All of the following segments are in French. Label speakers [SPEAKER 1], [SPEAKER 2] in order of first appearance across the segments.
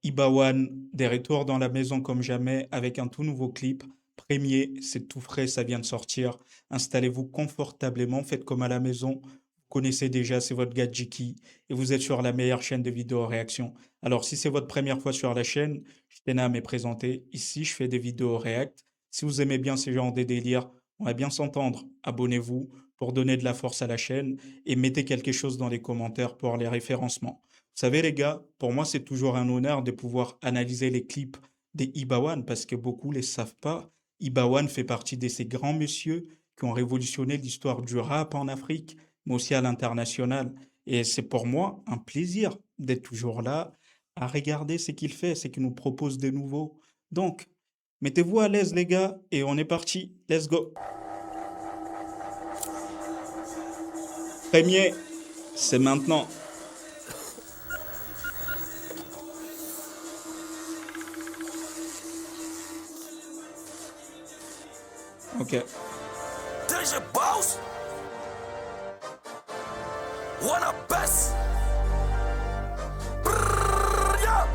[SPEAKER 1] Ibawan, des retours dans la maison comme jamais avec un tout nouveau clip. Premier, c'est tout frais, ça vient de sortir. Installez-vous confortablement, faites comme à la maison. Vous connaissez déjà, c'est votre gars Jiki et vous êtes sur la meilleure chaîne de vidéos réaction. Alors, si c'est votre première fois sur la chaîne, je tenais à me présenter. Ici, je fais des vidéos react. Si vous aimez bien ces genres de délires, on va bien s'entendre. Abonnez-vous pour donner de la force à la chaîne et mettez quelque chose dans les commentaires pour les référencements. Vous savez, les gars, pour moi, c'est toujours un honneur de pouvoir analyser les clips des Ibawan parce que beaucoup ne les savent pas. Ibawan fait partie de ces grands messieurs qui ont révolutionné l'histoire du rap en Afrique, mais aussi à l'international. Et c'est pour moi un plaisir d'être toujours là à regarder ce qu'il fait, ce qu'il nous propose de nouveau. Donc, mettez-vous à l'aise, les gars, et on est parti. Let's go. Premier, c'est maintenant. Ok.
[SPEAKER 2] DJ Boss, wanna best. Brrr, yeah.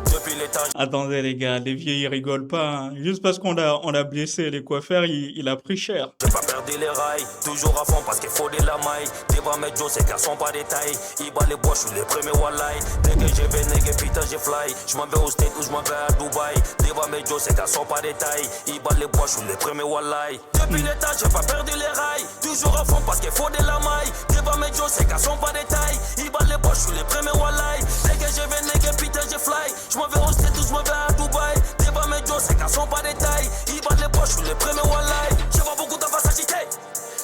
[SPEAKER 2] Depuis les temps,
[SPEAKER 1] Attendez, les gars, les vieux, ils rigolent pas, hein. Juste parce qu'on a blessé les coiffeurs, il a pris cher.
[SPEAKER 2] j'ai pas perdu les rails, toujours à fond parce qu'il faut de la maille. Devant mes Joe, ces gars sont pas des tailles. Ils battent les bois, je suis le premier wallahi. Dès que je vais nègre, putain, je fly. Je m'en vais au State ou je m'en vais à Dubaï. Devant mes Joe, ces gars sont pas des tailles. Ils battent les bois, je suis le premier wallahi. Depuis les temps, j'ai pas perdu les rails. Toujours à fond parce qu'il faut de la maille. Devant mes Joe, ces gars sont pas des tailles. Ils battent les bois, je suis le premier wallahi. Dès que je vais nègre, putain, je fly. Je m'en vais au State ou je m'en vais à Dubaï. Devant mes Joe, ces gars sont pas des tailles. Ils battent les bois, je suis le premier wallahi. Je vois beaucoup de face agitée.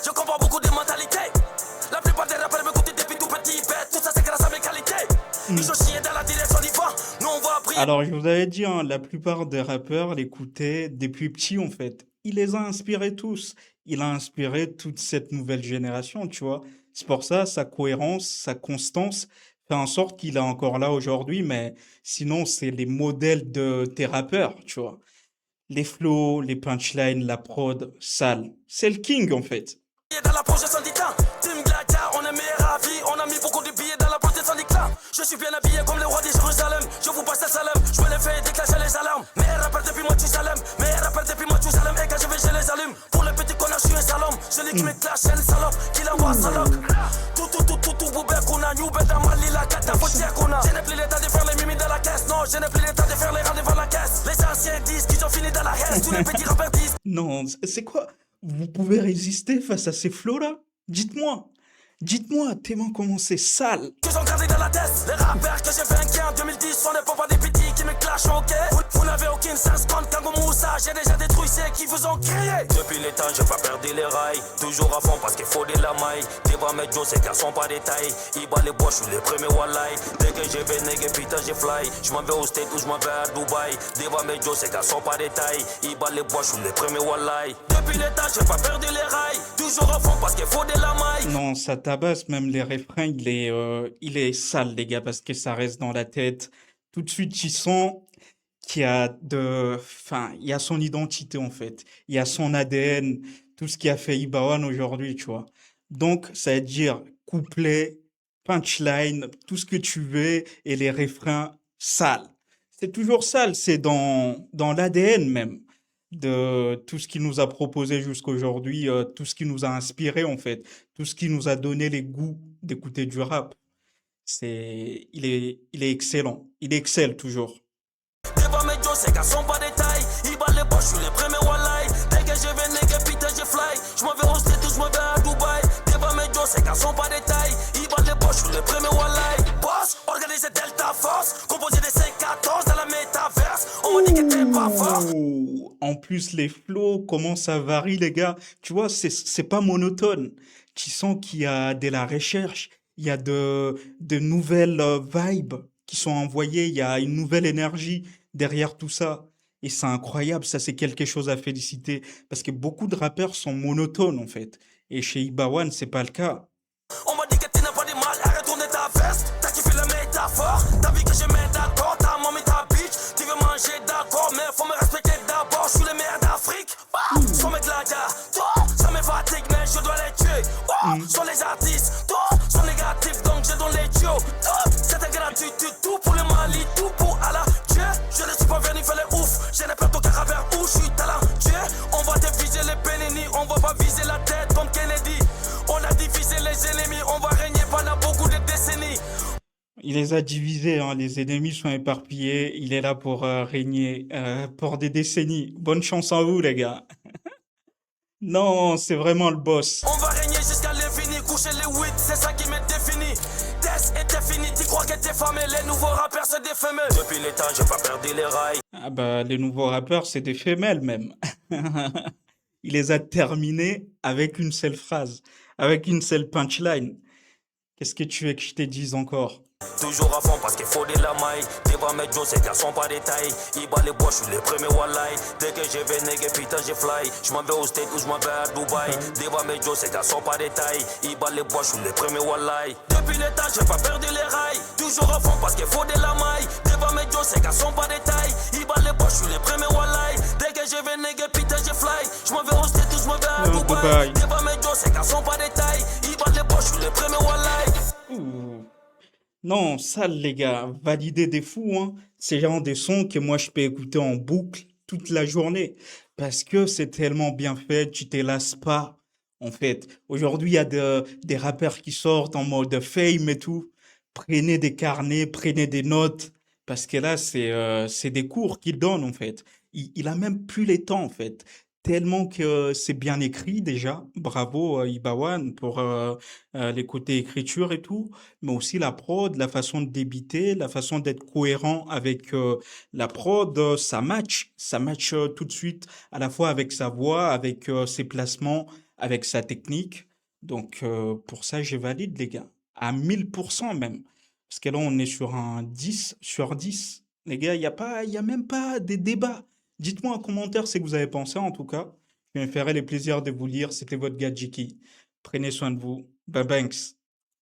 [SPEAKER 2] Je comprends beaucoup de mentalités. La plupart des rappeurs m'écoutent depuis tout petit. Tout ça c'est grâce à mes qualités. Ils ont chié dans la direction du vent. Nous on va prier.
[SPEAKER 1] Alors, je vous avais dit, hein, la plupart des rappeurs l'écoutaient depuis petit, en fait. Il les a inspirés tous. Il a inspiré toute cette nouvelle génération, tu vois. C'est pour ça, sa cohérence, sa constance fait en sorte qu'il est encore là aujourd'hui, mais sinon, c'est les modèles de tes rappeurs, tu vois. Les flows, les punchlines, la prod, sale. C'est le king, en fait.
[SPEAKER 2] Dans la projection du temps. Team Gladia, on est meilleur à vie. On a mis beaucoup de billets dans la projection du clan. Je suis bien habillé comme le roi de Jérusalem. Je vous passe le salam. Je me les fais déclencher les alarmes. Meilleur rappeur depuis moi, tu salem. Meilleur rappeur depuis moi, tu salem. Et quand je vais, je les allume. Pour les petits connards, je suis un salom. Je les qui me clash, une salope. Qui l'envoie salope. Tout, boubek, on a new bête à Mali, la cata, faut dire qu'on a. Je n'ai plus l'état de faire les mimis dans la caisse. Non, je n'ai plus l'état de faire les rangs devant la caisse. Les anciens disent qu'ils ont fini dans la haine. Tous les petits rappeurs disent.
[SPEAKER 1] Non, c'est quoi? Vous pouvez résister face à ces flots-là? Dites-moi. Dites-moi tellement comment c'est sale.
[SPEAKER 2] Qu'ils ont gardé dans la tête. Les rappeurs que j'ai vaincu en 2010 sont des papas des petits qui me clashent, ok? Vous n'avez aucune sens compte Kango Moussa. J'ai déjà détruit ceux qui vous ont crié. Depuis les temps, j'ai pas perdu les rails. Toujours à fond parce qu'il faut de la maille. Devant mes Joe, ces gars sont pas des tailles. Ils battent les bois, je suis le premier wallahi. Dès que je vais nègre, putain, je fly. Je m'en vais au State ou je m'en vais à Dubaï. Devant mes Joe, ces gars sont pas des tailles. Ils battent les bois, je suis le premier wallahi. Depuis les temps, j'ai pas perdu les rails. Toujours à fond parce qu'il faut de la maille.
[SPEAKER 1] Non, ça tabasse, même les refrains, il est sale, les gars, parce que ça reste dans la tête. Tout de suite, tu sens qu'il y a enfin, il y a son identité, en fait. Il y a son ADN, tout ce qui a fait Ibawan aujourd'hui, tu vois. Donc, ça veut dire couplet, punchline, tout ce que tu veux, et les refrains sales. C'est toujours sale, c'est dans l'ADN même de tout ce qu'il nous a proposé jusqu'aujourd'hui, tout ce qui nous a inspiré en fait, tout ce qui nous a donné les goûts d'écouter du rap. Il est excellent, il excelle toujours.
[SPEAKER 2] Devant mes Joe, ces gars sont pas des tailles. Ils battent les bois, je suis le premier wallahi. Dès que je vais nègre, putain, je fly. Je m'en vais au State ou je m'en vais à Dubaï. Devant mes Joe, ces gars sont pas des tailles. Ils battent les bois, je suis le premier wallahi. Boss, organisé Delta Force. Composé des 5-14 dans la métaverse. On m'a dit que t'es pas fort.
[SPEAKER 1] Ouh, en plus, les flows, comment ça varie, les gars. Tu vois, c'est pas monotone. Tu sens qu'il y a de la recherche, il y a de nouvelles vibes qui sont envoyées, il y a une nouvelle énergie derrière tout ça. Et c'est incroyable, ça c'est quelque chose à féliciter. Parce que beaucoup de rappeurs sont monotones, en fait. Et chez Ibawan, c'est pas le cas.
[SPEAKER 2] On m'a dit que tu n'as pas de mal à retourner ta veste. T'as kiffé la métaphore. T'as vu que je mets d'accord. Ta maman et ta bitch. Tu veux manger d'accord. Mais faut me respecter d'abord. Je suis le meilleur d'Afrique. Sans mes gladiateurs. Ça me fatigue, mais je dois les tuer. Sont les artistes. Sont négatifs, donc je dois les tuer.
[SPEAKER 1] Il les a divisés, hein, les ennemis sont éparpillés. Il est là pour régner pour des décennies. Bonne chance à vous, les gars. Non, c'est vraiment le boss.
[SPEAKER 2] On va régner jusqu'à l'infini, coucher les 8, c'est ça qui m'est défini. Test était fini, tu crois que t'es famé, les nouveaux rappeurs se défament. Depuis les temps, j'ai pas perdu les rails.
[SPEAKER 1] Ah bah, les nouveaux rappeurs, c'est des femelles même. Il les a terminés avec une seule phrase, avec une seule punchline. Qu'est-ce que tu veux que je te dise encore?
[SPEAKER 2] Toujours à fond parce qu'il faut de la maille. Devant mes Joe, ces gars sont pas des tailles. Ils battent les bois, je suis le premier wallahi. Dès que je vais nègre, putain, je fly. Je m'en vais au State ou je m'en vais à Dubaï. Devant mes Joe, ces gars sont pas des tailles. Ils battent les bois, je suis le premier wallahi. Depuis le temps, j'ai pas perdu les rails. Toujours à fond parce qu'il faut de la maille. Devant mes Joe, ces gars sont pas des tailles. Ils battent les bois, je suis le premier wallahi. Dès que je vais nègre, putain, je fly. Je m'en vais au State ou je m'en vais à Dubaï.
[SPEAKER 1] Dubaï.
[SPEAKER 2] Devant mes Joe, ces gars sont pas des tailles. Ils battent les bois, je suis le premier wallahi.
[SPEAKER 1] Ouh. Non, ça, les gars, valider des fous, hein. C'est genre des sons que moi je peux écouter en boucle toute la journée. Parce que c'est tellement bien fait, tu te lasses pas. En fait, aujourd'hui, il y a des rappeurs qui sortent en mode fame et tout. Prenez des carnets, prenez des notes. Parce que là, c'est des cours qu'il donne, en fait. Il a même plus les temps, en fait. Tellement que c'est bien écrit déjà. Bravo, Ibawan, pour les côtés écriture et tout, mais aussi la prod, la façon de débiter, la façon d'être cohérent avec la prod, ça match tout de suite à la fois avec sa voix, avec ses placements, avec sa technique. Donc pour ça, je valide les gars, à 1000% même. Parce que là, on est sur un 10 sur 10. Les gars, il y a même pas des débats. Dites-moi en commentaire ce que vous avez pensé en tout cas. Je me ferai les plaisirs de vous lire. C'était votre gars Jiki. Prenez soin de vous. Bye banks.